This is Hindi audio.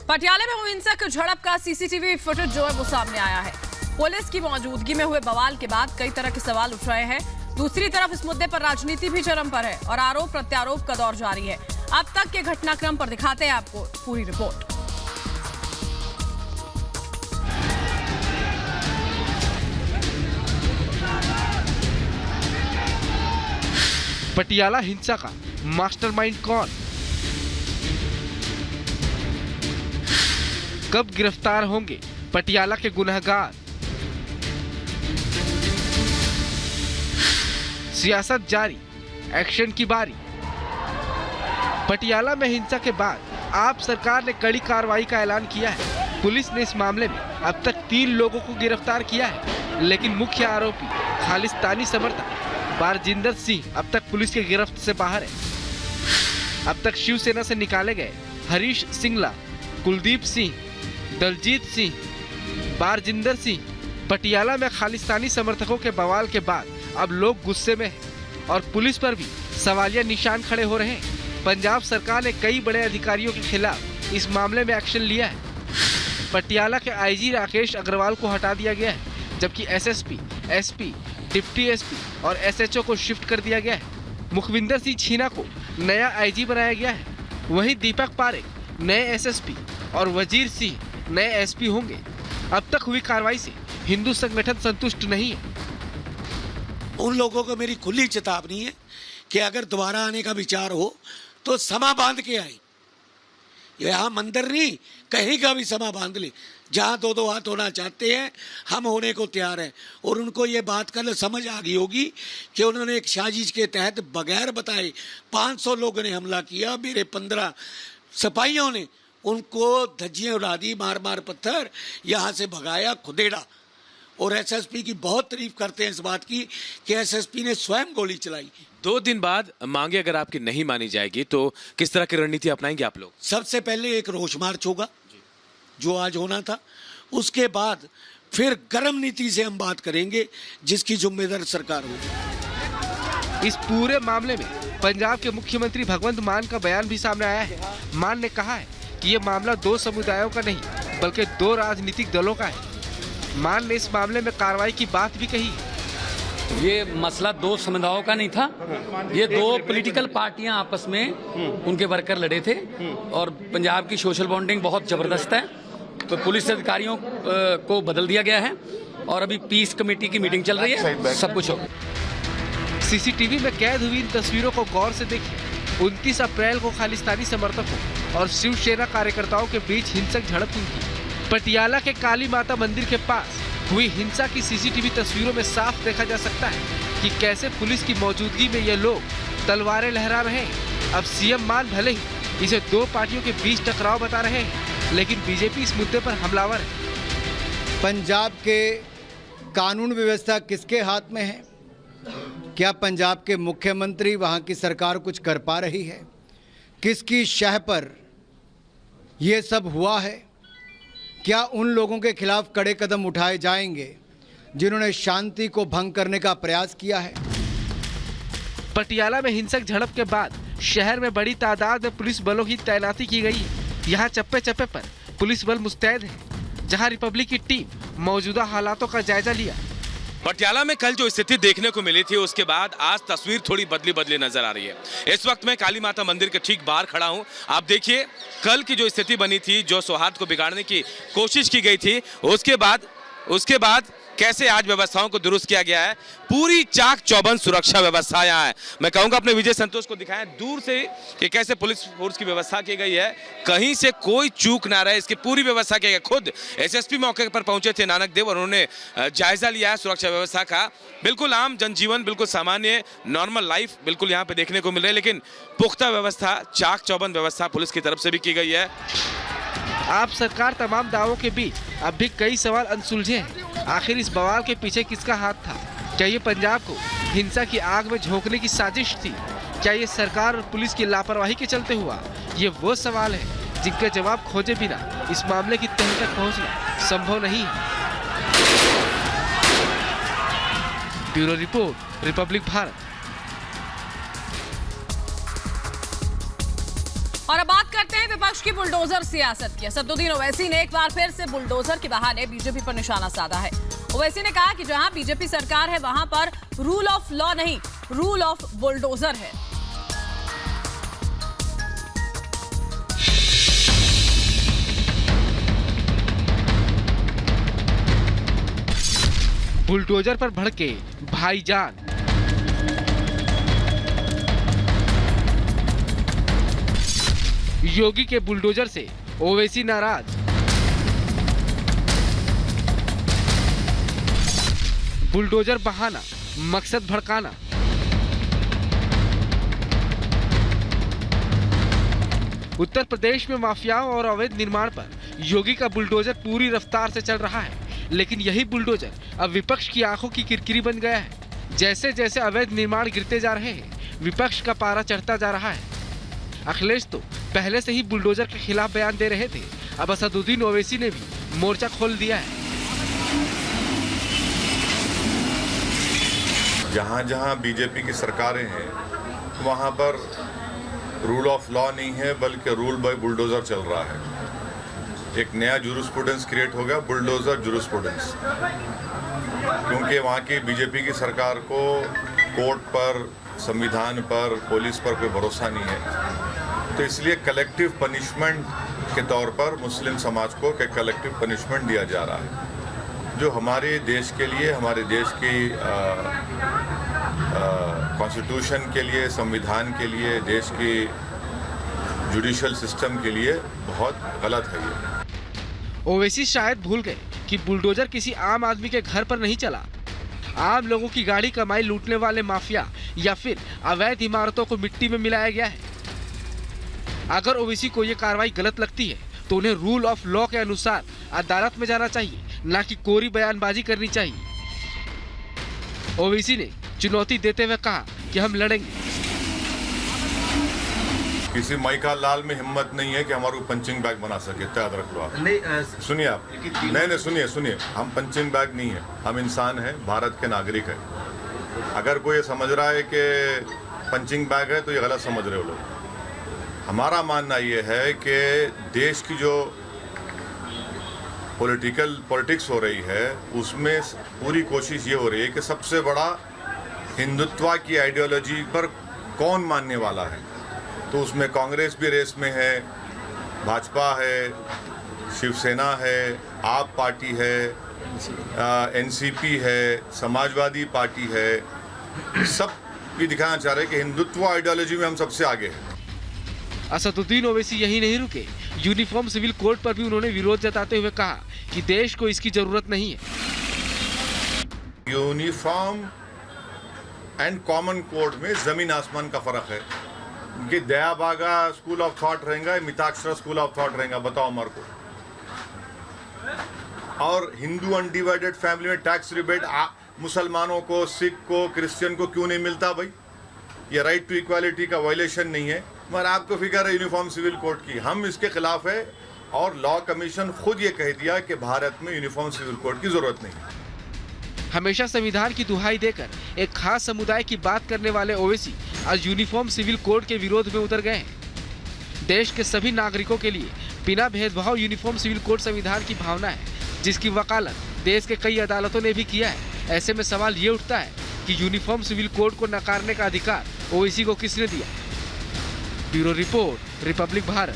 पटियाला में हुई हिंसक झड़प का सीसीटीवी फुटेज जो है वो सामने आया है। पुलिस की मौजूदगी में हुए बवाल के बाद कई तरह के सवाल उठ रहे हैं। दूसरी तरफ इस मुद्दे पर राजनीति भी चरम पर है और आरोप प्रत्यारोप का दौर जारी है। अब तक के घटनाक्रम पर दिखाते हैं आपको पूरी रिपोर्ट। पटियाला हिंसा का मास्टरमाइंड कौन? कब गिरफ्तार होंगे पटियाला के गुनहगार? सियासत जारी, एक्शन की बारी। पटियाला में हिंसा के बाद आप सरकार ने कड़ी कार्रवाई का ऐलान किया है। पुलिस ने इस मामले में अब तक 3 लोगों को गिरफ्तार किया है, लेकिन मुख्य आरोपी खालिस्तानी समर्थक बारजिंदर सिंह अब तक पुलिस की गिरफ्त से बाहर है। अब तक शिवसेना से निकाले गए हरीश सिंगला, कुलदीप सिंह, दलजीत सिंह, बारजिंदर सिंह। पटियाला में खालिस्तानी समर्थकों के बवाल के बाद अब लोग गुस्से में हैं और पुलिस पर भी सवालिया निशान खड़े हो रहे हैं। पंजाब सरकार ने कई बड़े अधिकारियों के खिलाफ इस मामले में एक्शन लिया है। पटियाला के आईजी राकेश अग्रवाल को हटा दिया गया है, जबकि एसएसपी, एसपी, डिप्टी एसपी और एसएचओ को शिफ्ट कर दिया गया है। मुखविंदर सिंह छीना को नया आईजी बनाया गया है। वहीं दीपक पारेख नए एसएसपी और वजीर सिंह नए एसपी होंगे। अब तक हुई कार्रवाई से हिंदू संगठन संतुष्ट नहीं है। उन लोगों को मेरी खुली चेतावनी है कि अगर दोबारा आने का विचार हो तो समा बांध के आए। यहाँ मंदिर नहीं, कहीं का भी समा बांध ले। जहाँ 2-2 हाथ होना चाहते हैं, हम होने को तैयार हैं। और उनको ये बात कर समझ आ गई होगी कि उन्होंने एक साजिश के तहत बगैर बताए 500 लोगों ने हमला किया। मेरे 15 सिपाहियों ने उनको धज्जियाँ उड़ा दी, मार मार पत्थर यहाँ से भगाया, खुदेड़ा। और एसएसपी की बहुत तारीफ करते हैं इस बात की कि एसएसपी ने स्वयं गोली चलाई। 2 दिन बाद मांगे अगर आपकी नहीं मानी जाएगी तो किस तरह की रणनीति अपनाएंगे आप लोग? सबसे पहले एक रोष मार्च होगा जो आज होना था। उसके बाद फिर गर्म नीति से हम बात करेंगे जिसकी जिम्मेदार सरकार होगी। इस पूरे मामले में पंजाब के मुख्यमंत्री भगवंत मान का बयान भी सामने आया है। मान ने कहा है कि ये मामला 2 समुदायों का नहीं बल्कि 2 राजनीतिक दलों का है। मान ने इस मामले में कार्रवाई की बात भी कही। ये मसला 2 समुदायों का नहीं था, ये 2 पॉलिटिकल पार्टियां आपस में उनके वर्कर लड़े थे और पंजाब की सोशल बॉन्डिंग बहुत जबरदस्त है। तो पुलिस अधिकारियों को बदल दिया गया है और अभी पीस कमेटी की मीटिंग चल रही है, सब कुछ हो। सीसीटीवी में कैद हुई इन तस्वीरों को गौर से देखिए। 29 अप्रैल को खालिस्तानी समर्थकों और शिवसेना कार्यकर्ताओं के बीच हिंसक झड़प हुई थी। पटियाला के काली माता मंदिर के पास हुई हिंसा की सीसीटीवी तस्वीरों में साफ देखा जा सकता है कि कैसे पुलिस की मौजूदगी में ये लोग तलवारें लहरा रहे हैं। अब सीएम मान भले ही इसे 2 पार्टियों के बीच टकराव बता रहे हैं, लेकिन बीजेपी इस मुद्दे पर हमलावर है। पंजाब के कानून व्यवस्था किसके हाथ में है? क्या पंजाब के मुख्यमंत्री, वहाँ की सरकार कुछ कर पा रही है? किसकी शह पर ये सब हुआ है? क्या उन लोगों के खिलाफ कड़े कदम उठाए जाएंगे जिन्होंने शांति को भंग करने का प्रयास किया है? पटियाला में हिंसक झड़प के बाद शहर में बड़ी तादाद में पुलिस बलों की तैनाती की गई है। यहाँ चप्पे चप्पे पर पुलिस बल मुस्तैद है। जहाँ रिपब्लिक की टीम मौजूदा हालातों का जायजा लिया। पटियाला में कल जो स्थिति देखने को मिली थी उसके बाद आज तस्वीर थोड़ी बदली नजर आ रही है। इस वक्त मैं काली माता मंदिर के ठीक बाहर खड़ा हूं। आप देखिए कल की जो स्थिति बनी थी, जो सौहार्द को बिगाड़ने की कोशिश की गई थी, उसके बाद कैसे आज व्यवस्थाओं को दुरुस्त किया गया है। पूरी चाक चौबंद सुरक्षा व्यवस्था यहाँ है। मैं कहूँगा अपने विजय संतोष को दिखाएं दूर से कि कैसे पुलिस फोर्स की व्यवस्था की गई है, कहीं से कोई चूक ना रहे, इसकी पूरी व्यवस्था की गई। खुद एसएसपी मौके पर पहुंचे थे नानक देव और उन्होंने जायजा लिया है सुरक्षा व्यवस्था का। बिल्कुल आम जनजीवन, बिल्कुल सामान्य नॉर्मल लाइफ बिल्कुल यहाँ पे देखने को मिल रही है, लेकिन पुख्ता व्यवस्था, चाक चौबंद व्यवस्था पुलिस की तरफ से भी की गई है। आप सरकार तमाम दावों के बीच अब भी कई सवाल अनसुलझे हैं। आखिर इस बवाल के पीछे किसका हाथ था? क्या ये पंजाब को हिंसा की आग में झोंकने की साजिश थी? क्या ये सरकार और पुलिस की लापरवाही के चलते हुआ? ये वो सवाल है जिनके जवाब खोजे बिना इस मामले की तह तक पहुंचना संभव नहीं है। Bureau report, Republic Bharat. और अब बात करते हैं विपक्ष विपक्ष की बुलडोजर सियासत की। असदुद्दीन ओवैसी ने एक बार फिर से बुलडोजर के बहाने बीजेपी पर निशाना साधा है। ओवैसी ने कहा कि जहां बीजेपी सरकार है वहां पर रूल ऑफ लॉ नहीं, रूल ऑफ बुलडोजर है। बुलडोजर पर भड़के भाईजान। योगी के बुलडोजर से ओवैसी नाराज। बुलडोजर बहाना, मकसद भड़काना। उत्तर प्रदेश में माफियाओं और अवैध निर्माण पर योगी का बुलडोजर पूरी रफ्तार से चल रहा है, लेकिन यही बुलडोजर अब विपक्ष की आंखों की किरकिरी बन गया है। जैसे जैसे अवैध निर्माण गिरते जा रहे हैं, विपक्ष का पारा चढ़ता जा रहा है। अखिलेश तो पहले से ही बुलडोजर के खिलाफ बयान दे रहे थे, अब असदुद्दीन ओवैसी ने भी मोर्चा खोल दिया है। जहाँ जहाँ बीजेपी की सरकारें हैं वहाँ पर रूल ऑफ लॉ नहीं है, बल्कि रूल बाय बुलडोजर चल रहा है। एक नया जूरिस्प्रूडेंस क्रिएट हो गया, बुलडोजर जूरिस्प्रूडेंस, क्योंकि वहाँ की बीजेपी की सरकार को कोर्ट पर, संविधान पर, पुलिस पर कोई भरोसा नहीं है। तो इसलिए कलेक्टिव पनिशमेंट के तौर पर मुस्लिम समाज को कलेक्टिव पनिशमेंट दिया जा रहा है, जो हमारे देश के लिए, हमारे देश की कॉन्स्टिट्यूशन के लिए, संविधान के लिए, देश की जुडिशियल सिस्टम के लिए बहुत गलत है ये। ओवैसी शायद भूल गए कि बुलडोजर किसी आम आदमी के घर पर नहीं चला। आम लोगों की गाड़ी कमाई लूटने वाले माफिया या फिर अवैध इमारतों को मिट्टी में मिलाया गया है। अगर ओवैसी को ये कार्रवाई गलत लगती है तो उन्हें रूल ऑफ लॉ के अनुसार अदालत में जाना चाहिए, ना कि कोरी बयानबाजी करनी चाहिए। ओवैसी ने चुनौती देते हुए कहा कि हम लड़ेंगे। किसी माइका लाल में हिम्मत नहीं है कि हमारे को पंचिंग बैग बना सके, याद रख लो आप। सुनिए आप, नहीं सुनिए, हम पंचिंग बैग नहीं है, हम इंसान हैं, भारत के नागरिक हैं। अगर कोई ये समझ रहा है कि पंचिंग बैग है तो ये गलत समझ रहे हो लोग। हमारा मानना ये है कि देश की जो पॉलिटिक्स हो रही है उसमें पूरी कोशिश ये हो रही है कि सबसे बड़ा हिंदुत्व की आइडियोलॉजी पर कौन मानने वाला है। तो उसमें कांग्रेस भी रेस में है, भाजपा है, शिवसेना है, आप पार्टी है, एनसीपी है, समाजवादी पार्टी है। सब भी दिखाना चाह रहे हैं कि हिंदुत्व आइडियोलॉजी में हम सबसे आगे हैं। असदुद्दीन ओवैसी यही नहीं रुके, यूनिफॉर्म सिविल कोड पर भी उन्होंने विरोध जताते हुए कहा कि देश को इसकी जरूरत नहीं है। यूनिफॉर्म एंड कॉमन कोड में जमीन आसमान का फर्क है कि दया बागा स्कूल ऑफ थॉट रहेगा, मिताक्षरा स्कूल ऑफ थॉट रहेगा, बताओ हमारे को। और हिंदू अनडिवाइडेड फैमिली में टैक्स रिबेट मुसलमानों को, सिख को, क्रिश्चियन को क्यों नहीं मिलता भाई? ये राइट टू इक्वालिटी का वायलेशन नहीं है? मगर आपको फिक्र है यूनिफॉर्म सिविल कोड की, हम इसके खिलाफ है। और लॉ कमीशन खुद ये कह दिया कि भारत में यूनिफॉर्म सिविल कोड की जरूरत नहीं है। हमेशा संविधान की दुहाई देकर एक खास समुदाय की बात करने वाले ओवैसी आज यूनिफॉर्म सिविल कोड के विरोध में उतर गए हैं। देश के सभी नागरिकों के लिए बिना भेदभाव यूनिफॉर्म सिविल कोड संविधान की भावना है, जिसकी वकालत देश के कई अदालतों ने भी किया है। ऐसे में सवाल ये उठता है कि यूनिफॉर्म सिविल कोड को नकारने का अधिकार ओवैसी को किसने दिया? Bureau report, Republic Bharat.